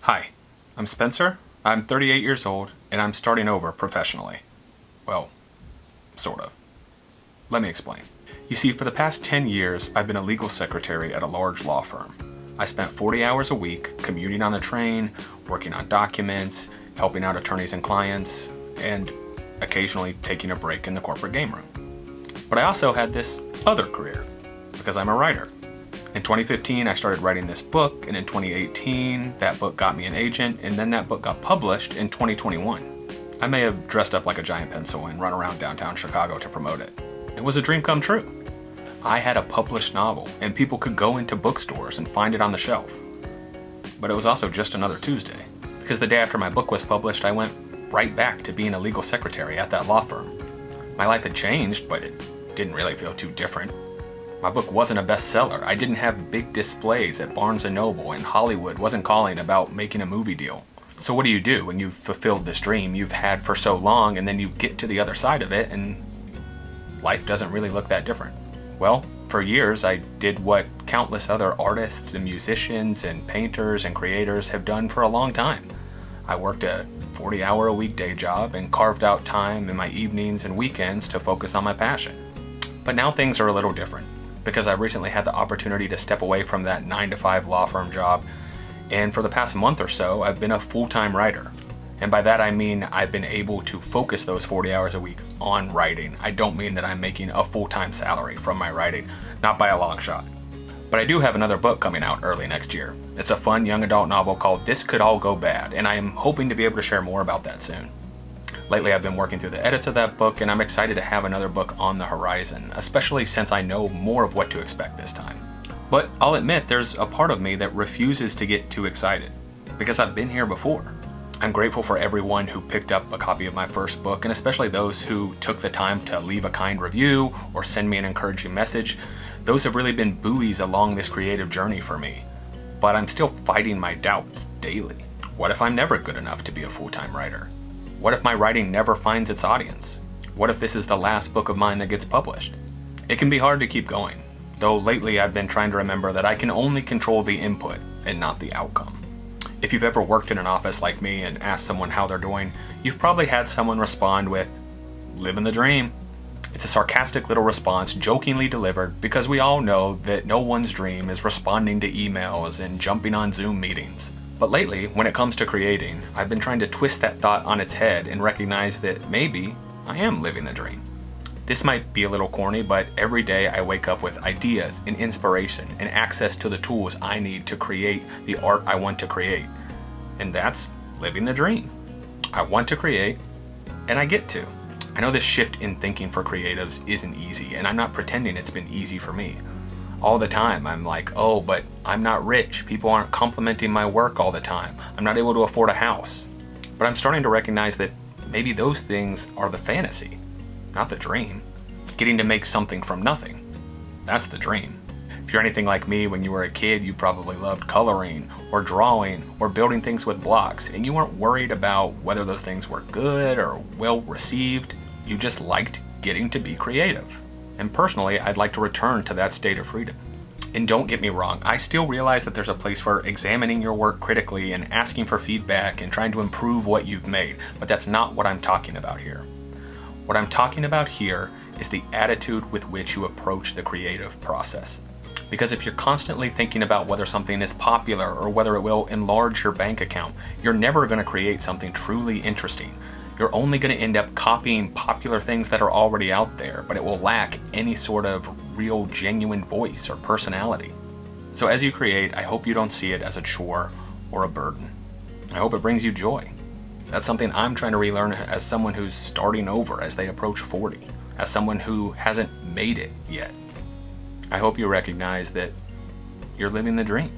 Hi, I'm Spencer. I'm 38 years old, and I'm starting over professionally. Well, sort of. Let me explain. You see, for the past 10 years, I've been a legal secretary at a large law firm. I spent 40 hours a week commuting on the train, working on documents, helping out attorneys and clients, and occasionally taking a break in the corporate game room. But I also had this other career, because I'm a writer. In 2015, I started writing this book, and in 2018, that book got me an agent, and then that book got published in 2021. I may have dressed up like a giant pencil and run around downtown Chicago to promote it. It was a dream come true. I had a published novel, and people could go into bookstores and find it on the shelf. But it was also just another Tuesday, because the day after my book was published, I went right back to being a legal secretary at that law firm. My life had changed, but it didn't really feel too different. My book wasn't a bestseller. I didn't have big displays at Barnes & Noble, and Hollywood wasn't calling about making a movie deal. So what do you do when you've fulfilled this dream you've had for so long, and then you get to the other side of it and life doesn't really look that different? Well, for years I did what countless other artists and musicians and painters and creators have done for a long time. I worked a 40-hour-a-week day job and carved out time in my evenings and weekends to focus on my passion. But now things are a little different, because I recently had the opportunity to step away from that 9-to-5 law firm job, and for the past month or so, I've been a full-time writer. And by that I mean I've been able to focus those 40 hours a week on writing. I don't mean that I'm making a full-time salary from my writing, not by a long shot. But I do have another book coming out early next year. It's a fun young adult novel called This Could All Go Bad, and I am hoping to be able to share more about that soon. Lately I've been working through the edits of that book, and I'm excited to have another book on the horizon, especially since I know more of what to expect this time. But I'll admit there's a part of me that refuses to get too excited, because I've been here before. I'm grateful for everyone who picked up a copy of my first book, and especially those who took the time to leave a kind review or send me an encouraging message. Those have really been buoys along this creative journey for me. But I'm still fighting my doubts daily. What if I'm never good enough to be a full-time writer? What if my writing never finds its audience? What if this is the last book of mine that gets published? It can be hard to keep going, though lately I've been trying to remember that I can only control the input and not the outcome. If you've ever worked in an office like me and asked someone how they're doing, you've probably had someone respond with, "Living the dream." It's a sarcastic little response, jokingly delivered, because we all know that no one's dream is responding to emails and jumping on Zoom meetings. But lately, when it comes to creating, I've been trying to twist that thought on its head and recognize that maybe I am living the dream. This might be a little corny, but every day I wake up with ideas and inspiration and access to the tools I need to create the art I want to create. And that's living the dream. I want to create, and I get to. I know this shift in thinking for creatives isn't easy, and I'm not pretending it's been easy for me. All the time I'm like, oh, but I'm not rich. People aren't complimenting my work all the time. I'm not able to afford a house. But I'm starting to recognize that maybe those things are the fantasy, not the dream. Getting to make something from nothing, that's the dream. If you're anything like me, when you were a kid, you probably loved coloring or drawing or building things with blocks, and you weren't worried about whether those things were good or well received. You just liked getting to be creative. And personally, I'd like to return to that state of freedom. And don't get me wrong, I still realize that there's a place for examining your work critically and asking for feedback and trying to improve what you've made, but that's not what I'm talking about here. What I'm talking about here is the attitude with which you approach the creative process. Because if you're constantly thinking about whether something is popular or whether it will enlarge your bank account, you're never going to create something truly interesting. You're only going to end up copying popular things that are already out there, but it will lack any sort of real genuine voice or personality. So as you create, I hope you don't see it as a chore or a burden. I hope it brings you joy. That's something I'm trying to relearn as someone who's starting over as they approach 40, as someone who hasn't made it yet. I hope you recognize that you're living the dream.